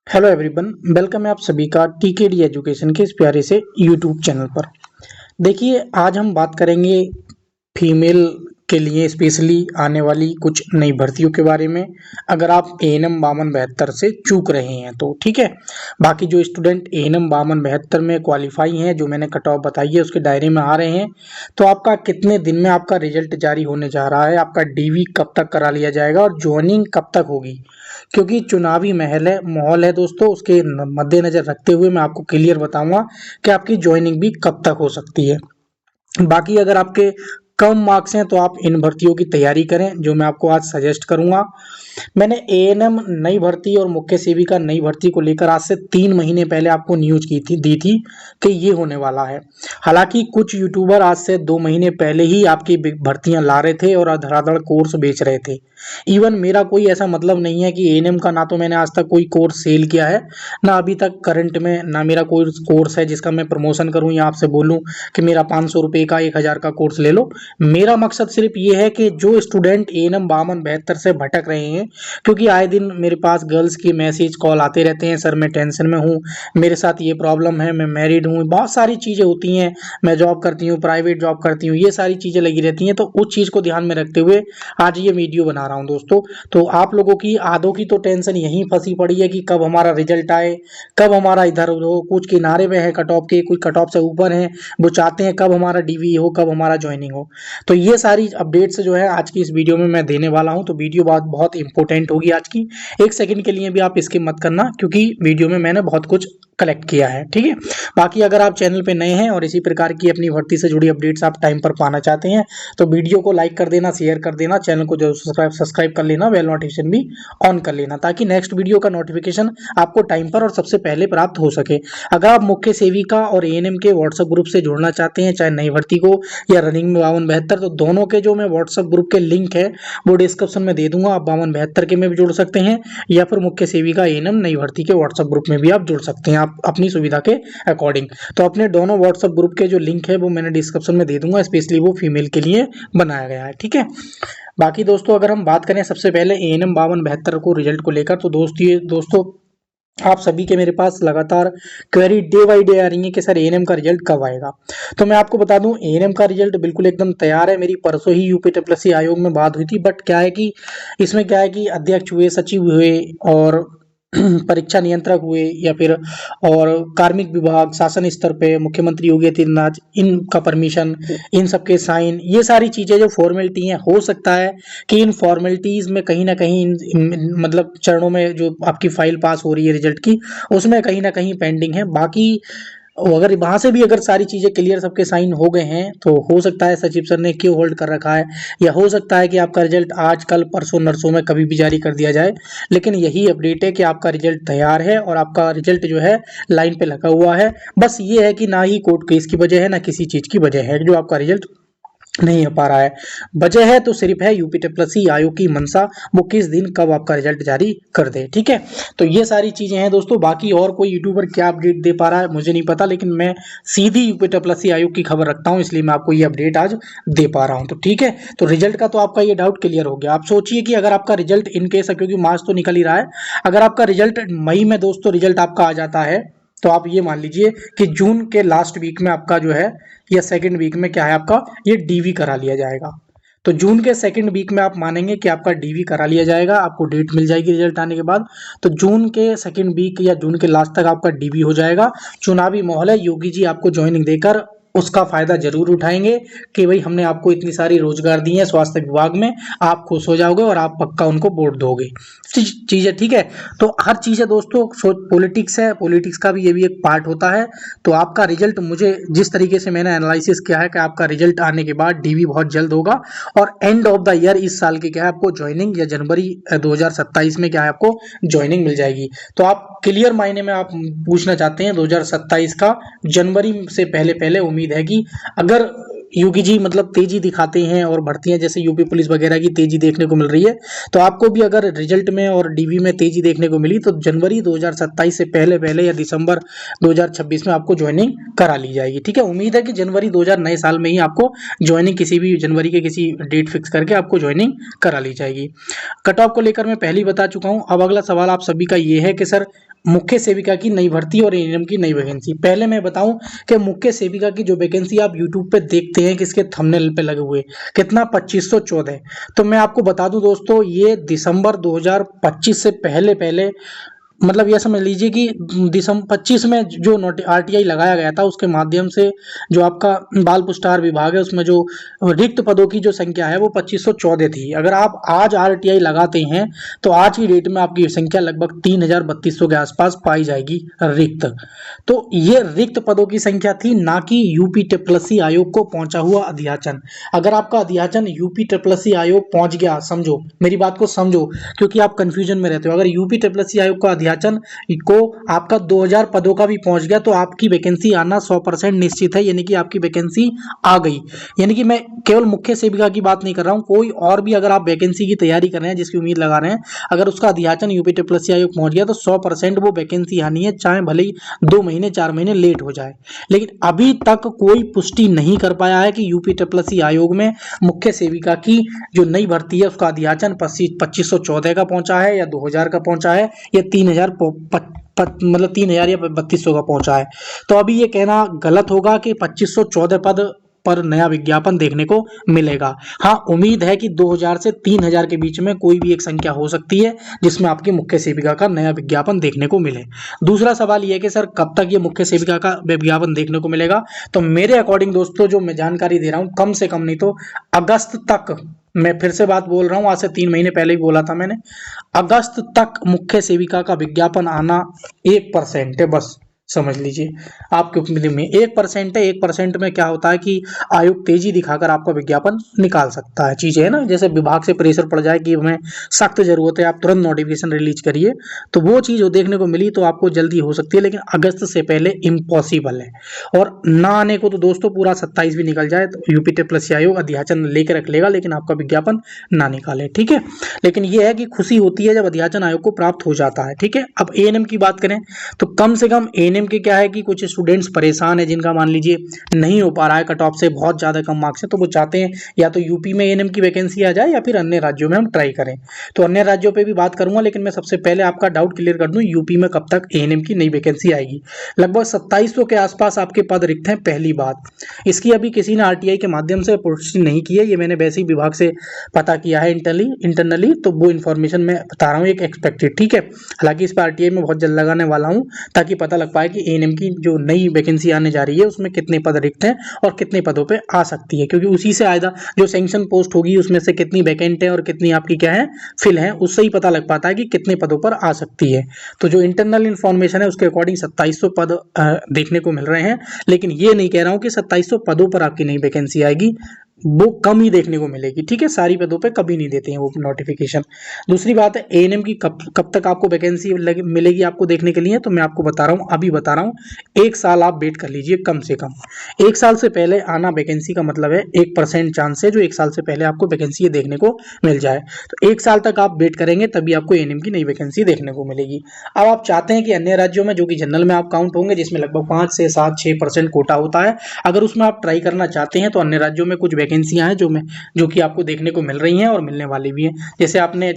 Hello everyone, welcome है आप सभी का टीकेडी एजुकेशन के इस प्यारे से यूट्यूब चैनल पर। देखिए, आज हम बात करेंगे फीमेल के लिए स्पेशली आने वाली कुछ नई भर्तियों के बारे में। अगर आप एएनएम 5272 से चूक रहे हैं तो ठीक है। बाकी जो स्टूडेंट एएनएम 5272 में क्वालिफाई हैं, जो मैंने कट ऑफ बताई है उसके दायरे में आ रहे हैं, तो आपका कितने दिन में आपका रिजल्ट जारी होने जा रहा है, आपका डीवी कब तक करा लिया जाएगा और ज्वाइनिंग कब तक होगी। क्योंकि चुनावी माहौल है दोस्तों, उसके मद्देनजर रखते हुए मैं आपको क्लियर बताऊंगा कि आपकी ज्वाइनिंग भी कब तक हो सकती है। बाकी अगर आपके कम मार्क्स हैं तो आप इन भर्तियों की तैयारी करें, जो मैं आपको आज सजेस्ट करूंगा। मैंने एएनएम नई भर्ती और मुख्य सेविका नई भर्ती को लेकर आज से 3 महीने पहले आपको न्यूज दी थी कि ये होने वाला है। हालांकि कुछ यूट्यूबर आज से 2 महीने पहले ही आपकी भर्तियां ला रहे थे और धड़ाधड़ कोर्स बेच रहे थे। इवन मेरा कोई ऐसा मतलब नहीं है कि एएनएम का, ना तो मैंने आज तक कोई कोर्स सेल किया है, ना अभी तक करंट में ना मेरा कोई कोर्स है जिसका मैं प्रमोशन करूं या आपसे बोलूं कि मेरा 500 रुपये का 1000 का कोर्स ले लो। मेरा मकसद सिर्फ ये है कि जो स्टूडेंट एएनएम 5272 से भटक रहे हैं, क्योंकि आए दिन मेरे पास गर्ल्स की मैसेज कॉल आते रहते हैं, सर मैं टेंशन में हूँ, मेरे साथ ये प्रॉब्लम है, मैं मैरिड हूँ, बहुत सारी चीज़ें होती हैं, मैं जॉब करती हूँ, प्राइवेट जॉब करती हूँ, ये सारी चीज़ें लगी रहती हैं। तो उस चीज़ को ध्यान में रखते हुए आज ये वीडियो बना रहा हूँ दोस्तों। तो आप लोगों की आधों की तो टेंशन यहीं फंसी पड़ी है कि कब हमारा रिजल्ट आए, कब हमारा इधर हो, कुछ किनारे में है कट ऑफ के, कुछ कट ऑफ से ऊपर है, वो चाहते हैं कब हमारा डीवी हो, कब हमारा ज्वाइनिंग हो। तो ये सारी अपडेट्स जो है आज की इस वीडियो में मैं देने वाला हूं। तो वीडियो बहुत बहुत इंपॉर्टेंट होगी आज की। एक सेकंड के लिए भी आप स्किप मत करना, क्योंकि वीडियो में मैंने बहुत कुछ कलेक्ट किया है, ठीक है। बाकी अगर आप चैनल पे नए हैं और इसी प्रकार की अपनी भर्ती से जुड़ी अपडेट्स आप टाइम पर पाना चाहते हैं तो वीडियो को लाइक कर देना, शेयर कर देना, चैनल को जरूर सब्सक्राइब कर लेना, बेल नोटिफिकेशन भी ऑन कर लेना, ताकि नेक्स्ट वीडियो का नोटिफिकेशन आपको टाइम पर और सबसे पहले प्राप्त हो सके। अगर आप मुख्य सेविका और एएनएम के व्हाट्सएप ग्रुप से जुड़ना चाहते हैं, चाहे नई भर्ती को या रनिंग में 5272, तो दोनों के जो मैं व्हाट्सएप ग्रुप के लिंक है वो डिस्क्रिप्शन में दे दूंगा। आप 5272 के में भी जुड़ सकते हैं या फिर मुख्य सेविका एएनएम नई भर्ती के व्हाट्सएप ग्रुप में भी आप जुड़ सकते हैं, आप अपनी सुविधा के अकॉर्डिंग। तो अपने दोनों व्हाट्सएप ग्रुप के जो लिंक है वो मैंने डिस्क्रिप्शन में दे दूंगा, स्पेशली वो फीमेल के लिए बनाया गया है, ठीक है। बाकी दोस्तों अगर हम बात करें सबसे पहले एएनएम 5272 को रिजल्ट को लेकर, तो दोस्तों आप सभी के मेरे पास लगातार क्वेरी डे बाई डे आ रही है कि सर एएनएम का रिजल्ट कब आएगा। तो मैं आपको बता दूं, एएनएम का रिजल्ट बिल्कुल एकदम तैयार है। मेरी परसों ही यूपीडब्ल्यूएससी आयोग में बात हुई थी, बट क्या है कि इसमें क्या है कि अध्यक्ष हुए, सचिव हुए और परीक्षा नियंत्रक हुए या फिर और कार्मिक विभाग, शासन स्तर पे मुख्यमंत्री योगी आदित्यनाथ, इनका परमिशन, इन सबके साइन, ये सारी चीजें जो फॉर्मेलिटी हैं, हो सकता है कि इन फॉर्मेलिटीज में कहीं ना कहीं मतलब चरणों में जो आपकी फाइल पास हो रही है रिजल्ट की, उसमें कहीं ना कहीं पेंडिंग है। बाकी अगर वहां से भी अगर सारी चीजें क्लियर, सबके साइन हो गए हैं, तो हो सकता है सचिव सर ने क्यों होल्ड कर रखा है, या हो सकता है कि आपका रिजल्ट आज कल परसों नरसों में कभी भी जारी कर दिया जाए। लेकिन यही अपडेट है कि आपका रिजल्ट तैयार है और आपका रिजल्ट जो है लाइन पे लगा हुआ है। बस ये है कि ना ही कोर्ट केस की वजह है, ना किसी चीज की वजह है जो आपका रिजल्ट नहीं हो पा रहा है। वजह है तो सिर्फ है यूपीडब्ल्यूएससी आयोग की मनसा, वो किस दिन कब आपका रिजल्ट जारी कर दे, ठीक है। तो ये सारी चीजें हैं दोस्तों। बाकी और कोई यूट्यूबर क्या अपडेट दे पा रहा है मुझे नहीं पता, लेकिन मैं सीधी यूपीडब्ल्यूएससी आयोग की खबर रखता हूं, इसलिए मैं आपको ये अपडेट आज दे पा रहा हूं। तो ठीक है, तो रिजल्ट का तो आपका ये डाउट क्लियर हो गया। आप सोचिए कि अगर आपका रिजल्ट इन केस, क्योंकि मार्च तो निकल ही रहा है, अगर आपका रिजल्ट मई में दोस्तों रिजल्ट आपका आ जाता है, तो आप ये मान लीजिए कि जून के लास्ट वीक में आपका जो है, या सेकेंड वीक में क्या है आपका ये डीवी करा लिया जाएगा। तो जून के सेकेंड वीक में आप मानेंगे कि आपका डीवी करा लिया जाएगा, आपको डेट मिल जाएगी रिजल्ट आने के बाद। तो जून के सेकेंड वीक या जून के लास्ट तक आपका डीवी हो जाएगा। चुनावी माहौल है, योगी जी आपको ज्वाइनिंग देकर उसका फायदा जरूर उठाएंगे कि भाई हमने आपको इतनी सारी रोजगार दी है स्वास्थ्य विभाग में, आप खुश हो जाओगे और आप पक्का उनको वोट दोगे। चीज है, ठीक है। तो हर चीज है दोस्तों, पॉलिटिक्स है, पॉलिटिक्स का भी ये भी एक पार्ट होता है। तो आपका रिजल्ट, मुझे जिस तरीके से मैंने एनालिसिस किया है कि आपका रिजल्ट आने के बाद डीवी बहुत जल्द होगा और एंड ऑफ द ईयर इस साल की क्या है आपको ज्वाइनिंग, या जनवरी 2027 में क्या है आपको ज्वाइनिंग मिल जाएगी। तो आप क्लियर मायने में आप पूछना चाहते हैं 2027 का जनवरी से पहले पहले उम्मीद है कि अगर योगी जी मतलब तेजी दिखाते हैं और भर्तियां जैसे यूपी पुलिस वगैरह की तेजी देखने को मिल रही है, तो आपको भी अगर रिजल्ट में और डीवी में तेजी देखने को मिली तो जनवरी 2027 से पहले पहले या दिसंबर 2026 में आपको ज्वाइनिंग करा ली जाएगी, ठीक है। उम्मीद है कि जनवरी 2000 नए साल में ही आपको ज्वाइनिंग, किसी भी जनवरी के किसी डेट फिक्स करके आपको ज्वाइनिंग करा ली जाएगी। कट ऑफ को लेकर मैं पहले ही बता चुका हूं। अब अगला सवाल आप सभी का ये है कि सर मुख्य सेविका की नई भर्ती और एएनएम की नई वैकेंसी। पहले मैं बताऊं कि मुख्य सेविका की जो वैकेंसी आप यूट्यूब पे देखते हैं किसके थंबनेल पे लगे हुए, कितना 2514। तो मैं आपको बता दूं दोस्तों, ये दिसंबर 2025 से पहले पहले, मतलब यह समझ लीजिए कि दिसंबर 25 में जो आरटीआई लगाया गया था उसके माध्यम से जो आपका बाल पुरस्कार विभाग है उसमें जो रिक्त पदों की जो संख्या है वो 2514 थी। अगर आप आज आरटीआई लगाते हैं तो आज की डेट में आपकी संख्या लगभग 3200 के आसपास पाई जाएगी रिक्त। तो ये रिक्त पदों की संख्या थी, ना कि यूपी ट्रिपलसी आयोग को पहुंचा हुआ अध्याचन। अगर आपका अध्याचन यूपी ट्रिपलसी आयोग पहुंच गया, समझो मेरी बात को समझो, क्योंकि आप कंफ्यूजन में रहते हो। अगर यूपी ट्रिपलसी आयोग का अध्याचन को आपका 2000 पदों का भी पहुंच गया तो आपकी वैकेंसी आना 100% निश्चित है, यानी कि आपकी वैकेंसी आ गई। यानी कि मैं केवल मुख्य सेविका की बात नहीं कर रहा हूं, कोई और भी अगर आप वैकेंसी की तैयारी कर रहे हैं, जिसकी उम्मीद लगा रहे हैं, अगर उसका अध्याचन यूपी ट्रिपलसी आयोग पहुंच गया तो 100% वो वैकेंसी आनी है, चाहे भले ही 2 महीने 4 महीने लेट हो जाए। लेकिन अभी तक कोई पुष्टि नहीं कर पाया है कि यूपी ट्रिपलसी आयोग में मुख्य सेविका की जो नई भर्ती है उसका अध्याचन 2514 का पहुंचा है या 2000 का पहुंचा है या 3000 मतलब 3000 या 3200 का पहुंचा है। तो अभी ये कहना गलत होगा कि 2514 पद पर नया विज्ञापन देखने को मिलेगा। हाँ, उम्मीद है कि 2000 से 3000 के बीच में कोई भी एक संख्या हो सकती है जिसमें आपकी मुख्य सेविका का नया विज्ञापन देखने को मिले। दूसरा सवाल यह है कि सर कब तक ये मुख्य सेविका का विज्ञापन देखने को मिलेगा? तो मेरे अकॉर्डिंग दोस्तों जो मैं जानकारी दे रहा हूं, कम से कम नहीं तो अगस्त तक, मैं फिर से बात बोल रहा हूं, आज से 3 महीने पहले ही बोला था मैंने, अगस्त तक मुख्य सेविका का विज्ञापन आना 1% है बस, समझ लीजिए। आपके उपलब्धि में 1% है। 1% में क्या होता है कि आयोग तेजी दिखाकर आपका विज्ञापन निकाल सकता है। चीजें है ना, जैसे विभाग से प्रेशर पड़ जाए कि हमें सख्त जरूरत है, आप तुरंत नोटिफिकेशन रिलीज करिए, तो वो चीज वो देखने को मिली तो आपको जल्दी हो सकती है, लेकिन अगस्त से पहले इम्पॉसिबल है। और ना आने को तो दोस्तों पूरा 27 भी निकल जाए तो यूपी ट्रिपलसी आयोग अध्याचन लेकर रख लेगा, लेकिन आपका विज्ञापन ना निकाले, ठीक है। लेकिन यह है कि खुशी होती है जब अध्याचन आयोग को प्राप्त हो जाता है, ठीक है। अब एएनएम की बात करें तो कम से कम एएनएम के क्या है कि कुछ स्टूडेंट्स परेशान है जिनका मान लीजिए नहीं हो पा रहा है, कट ऑफ से बहुत ज्यादा कम मार्क्स है, तो वो चाहते हैं या तो यूपी में एएनएम की वैकेंसी आ जाए या फिर अन्य राज्यों में हम ट्राई करें। तो अन्य राज्यों पे भी बात करूंगा, लेकिन मैं सबसे पहले आपका डाउट क्लियर कर दूं, यूपी में कब तक एएनएम की नई वैकेंसी आएगी। लगभग 2700 के आसपास आपके पद रिक्त हैं, पहली बात। इसकी अभी किसी ने आरटीआई के माध्यम से पुष्टि नहीं की है, ये मैंने वैसे ही विभाग से पता किया है इंटरनली, तो वो इन्फॉर्मेशन मैं बता रहा हूँ एक एक्सपेक्टेड, ठीक है। हालांकि इस पर आरटीआई में बहुत जल्द लगाने वाला हूँ ताकि पता लग पाए कि एएनएम की जो नई वैकेंसी आने जा रही है उसमें कितने पद रिक्त हैं और कितने पदों पे आ सकती है, क्योंकि उसी से आएगा जो सैंक्शन पोस्ट होगी उसमें से कितनी वैकेंट है और कितनी आपकी क्या है फिल है, उससे ही पता लग पाता है कि कितने पदों पर आ सकती है। तो जो इंटरनल इन्फॉर्मेशन है उसके अकॉर्डिंग 2700 पद देखने को मिल रहे हैं, लेकिन ये नहीं कह रहा हूं कि 2700 पदों पर आपकी नई वैकेंसी आएगी, वो कम ही देखने को मिलेगी, ठीक है। सारी पदों पे कभी नहीं देते हैं वो नोटिफिकेशन। दूसरी बात है एएनएम की कब तक आपको वैकेंसी मिलेगी आपको देखने के लिए, तो मैं आपको बता रहा हूँ, अभी बता रहा हूँ, 1 साल आप वेट कर लीजिए कम से कम। 1 साल से पहले आना वैकेंसी का मतलब है 1% चांस है जो 1 साल से पहले आपको वैकेंसी देखने को मिल जाए। तो 1 साल तक आप वेट करेंगे तभी आपको एएनएम की नई वैकेंसी देखने को मिलेगी। अब आप चाहते हैं कि अन्य राज्यों में जो कि जनरल में आप काउंट होंगे, जिसमें लगभग 5 से 7 6% कोटा होता है, अगर उसमें आप ट्राई करना चाहते हैं तो अन्य राज्यों में कुछ वैकेंसियां हैं जो कि आपको देखने को मिल रही हैं और मिलने वाली भी हैं। जैसे आपने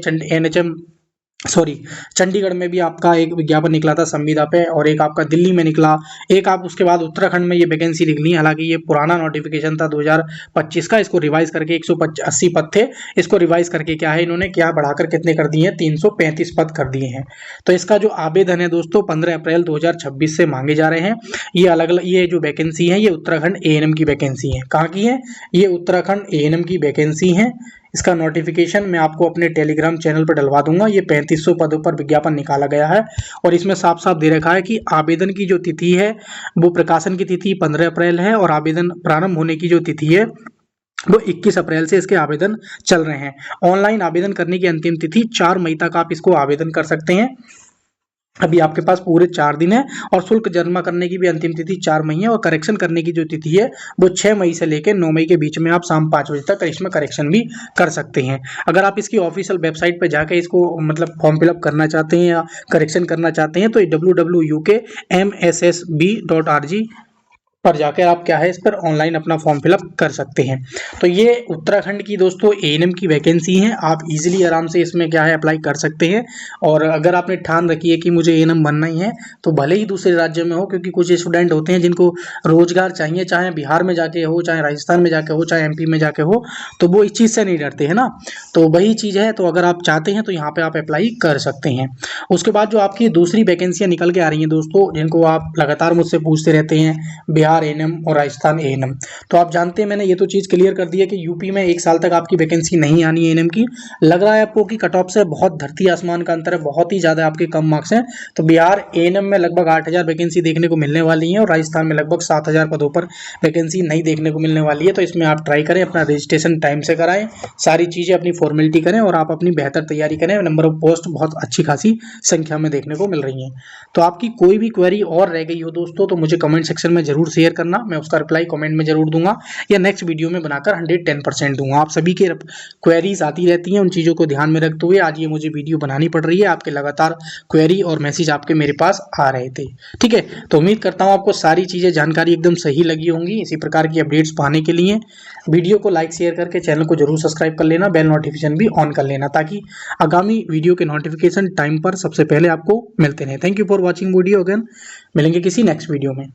चंडीगढ़ में भी आपका एक विज्ञापन निकला था संविदा पे, और एक आपका दिल्ली में निकला, एक आप उसके बाद उत्तराखंड में ये वैकेंसी निकली है। हालांकि ये पुराना नोटिफिकेशन था 2025 का, इसको रिवाइज करके 180 पद थे, इसको रिवाइज करके क्या है इन्होंने क्या बढ़ाकर कितने कर दिए हैं, 335 पद कर दिए हैं। तो इसका जो आवेदन है दोस्तों 15 अप्रैल 2026 से मांगे जा रहे हैं। ये अलग अलग ये जो वैकेंसी है ये उत्तराखंड एएनएम की वैकेंसी है। कहाँ की है? ये उत्तराखंड एएनएम की वैकेंसी है। इसका नोटिफिकेशन मैं आपको अपने टेलीग्राम चैनल पर डलवा दूंगा। ये 3500 पदों पर विज्ञापन निकाला गया है और इसमें साफ साफ दे रखा है कि आवेदन की जो तिथि है वो प्रकाशन की तिथि 15 अप्रैल है और आवेदन प्रारंभ होने की जो तिथि है वो 21 अप्रैल से इसके आवेदन चल रहे हैं। ऑनलाइन आवेदन करने की अंतिम तिथि 4 मई तक आप इसको आवेदन कर सकते हैं। अभी आपके पास पूरे 4 दिन है और शुल्क जमा करने की भी अंतिम तिथि 4 मई है और करेक्शन करने की जो तिथि है वो 6 मई से लेकर 9 मई के बीच में आप शाम 5 बजे तक इसमें करेक्शन भी कर सकते हैं। अगर आप इसकी ऑफिशियल वेबसाइट पर जाकर इसको मतलब फॉर्म फिलअप करना चाहते हैं या करेक्शन करना चाहते हैं तो www.ukmssb.rg पर जाकर आप क्या है इस पर ऑनलाइन अपना फॉर्म फिलअप कर सकते हैं। तो ये उत्तराखंड की दोस्तों एएनएम की वैकेंसी है, आप इजीली आराम से इसमें क्या है अप्लाई कर सकते हैं। और अगर आपने ठान रखी है कि मुझे एएनएम बनना ही है, तो भले ही दूसरे राज्य में हो, क्योंकि कुछ स्टूडेंट होते हैं जिनको रोजगार चाहिए, चाहे बिहार में जाके हो, चाहे राजस्थान में जाके हो, चाहे एमपी में जाके हो, तो वो इस चीज़ से नहीं डरते हैं ना। तो वही चीज़ है, तो अगर आप चाहते हैं तो यहाँ पे आप अप्लाई कर सकते हैं। उसके बाद जो आपकी दूसरी वैकेंसियाँ निकल के आ रही हैं दोस्तों, जिनको आप लगातार मुझसे पूछते रहते हैं, बिहार एएनएम और राजस्थान एएनएम। तो आप जानते हैं मैंने ये तो चीज़ क्लियर कर दी है कि यूपी में 1 साल तक आपकी वैकेंसी नहीं आनी है एएनएम की। लग रहा है आपको कि कट ऑफ से बहुत धरती आसमान का अंतर है, बहुत ही ज़्यादा आपके कम मार्क्स हैं। तो बिहार एएनएम में लगभग 8,000 वैकेंसी देखने को मिलने वाली है और राजस्थान में लगभग 7,000 पदों पर वैकेंसी नहीं देखने को मिलने वाली है। तो इसमें आप ट्राई करें, अपना रजिस्ट्रेशन टाइम से कराएं, सारी चीज़ें अपनी फॉर्मेलिटी करें और आप अपनी बेहतर तैयारी करें। नंबर ऑफ पोस्ट बहुत अच्छी खासी संख्या में देखने को मिल रही हैं। तो आपकी कोई भी क्वेरी और रह गई हो दोस्तों, तो मुझे कमेंट सेक्शन में जरूर शेयर करना, मैं उसका रिप्लाई कमेंट में जरूर दूंगा या नेक्स्ट वीडियो में बनाकर 110% दूंगा। आप सभी के क्वेरीज आती रहती हैं, उन चीज़ों को ध्यान में रखते हुए आज ये मुझे वीडियो बनानी पड़ रही है। आपके लगातार क्वेरी और मैसेज आपके मेरे पास आ रहे थे, ठीक है। तो उम्मीद करता हूँ आपको सारी चीज़ें जानकारी एकदम सही लगी होंगी। इसी प्रकार की अपडेट्स पाने के लिए वीडियो को लाइक शेयर करके चैनल को जरूर सब्सक्राइब कर लेना, बेल नोटिफिकेशन भी ऑन कर लेना, ताकि आगामी वीडियो के नोटिफिकेशन टाइम पर सबसे पहले आपको मिलते रहें। Thank you for watching video again, मिलेंगे किसी नेक्स्ट वीडियो में।